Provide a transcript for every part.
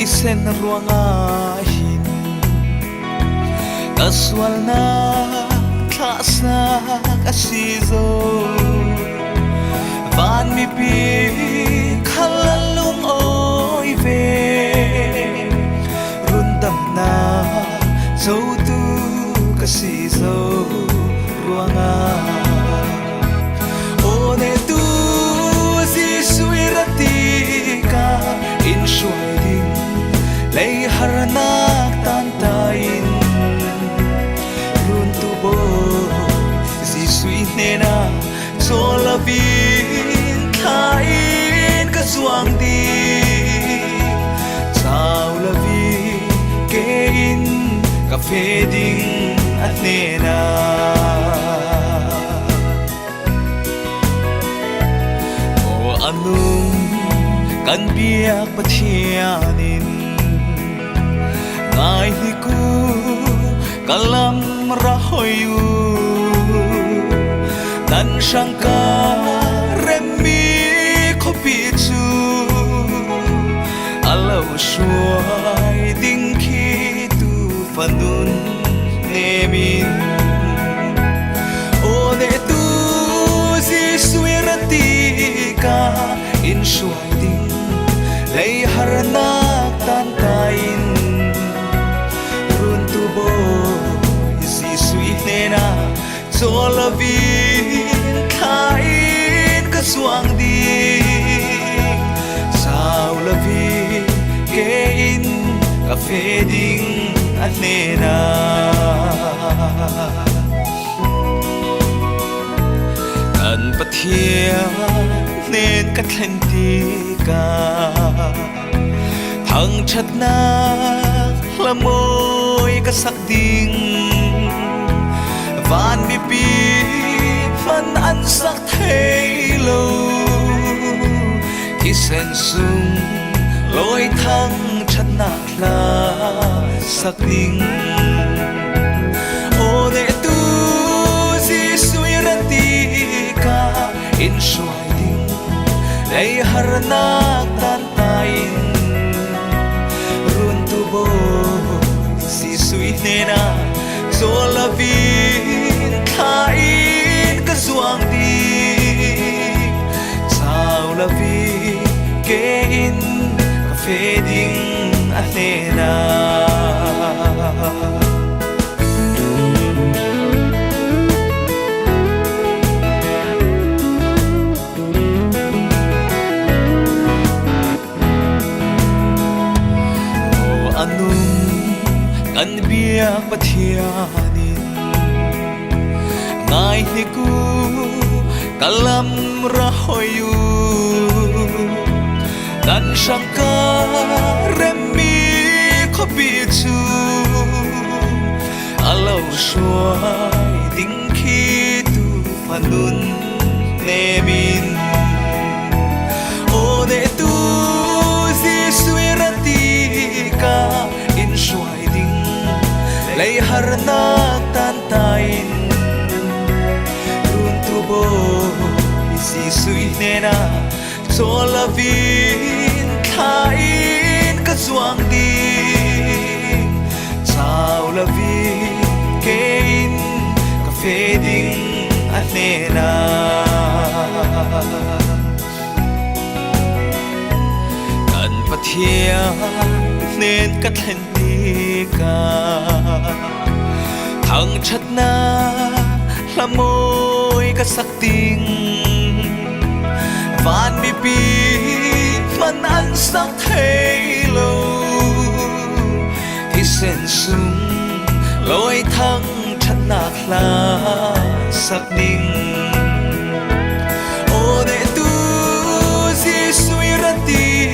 sen ruanga hin kaswal na klasa kasizo van mi pi khalalung oi ve rundam na zo tu kasizo ruanga one tu si suirati ka in shuai ding lei haranak tan tain run tu bo si sui nena sola bin kain ka suang di sao la vi kein ka fading at nena anung kan biak pathianin ngai hi ku kalam rahoyu nan shangka remi khopi chu alau shuai ding khi tu fanun nemin ode tu si suirati ka in shuai ding lei haranak tan tain run tu bo si sui nena sola vin kain ka suang di sao la vi kein ka fading at nena kan pathia nên cách lên ti ca thằng chặt na là môi cái sắc đình van mi pi phân ăn sắc thế lâu thì sen sung lối thằng chặt na là sắc đình ô để tu si suy ra ti ca in shuai lei haranak tan tain run tu bo si sui nena sola vin kain ka suang di sao la vi kein ka fading at nena kan biak pathianin ngai hi ku kalam rahoyu dan shangka remi khopi chu alau shuai ding khi tu fanun nemin ode tu si suirati ka in shuai lei haranak tan tain run tu bo si sui nena sola vin kain ka suang di sao la vi kein ka fading at nena kan pathia nên cách lên ca thằng chặt na là môi cái sắc tình van mi pi phân ăn sắc thế lâu thì sen sung lối thằng chặt na là sắc tình ô để tu si suy ra ti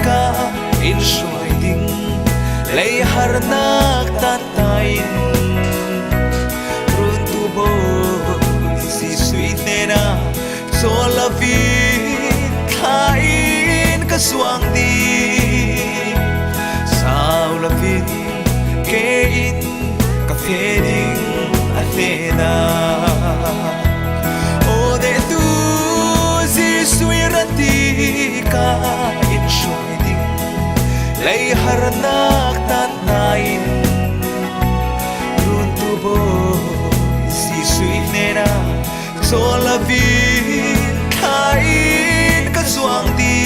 ca in shuai ding lei haranak tan tain run tu bo si sui nena sola vin kain ka suang di sao la vin kein ka fading at nena o de tu si sui ra ti ka in shuai ding lay haranak tanain run tu boy si sui nena zola vin kain ka suang di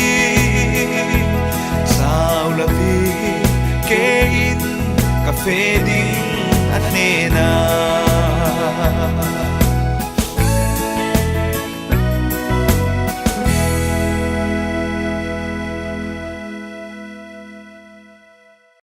sao la vi kein ka fe ding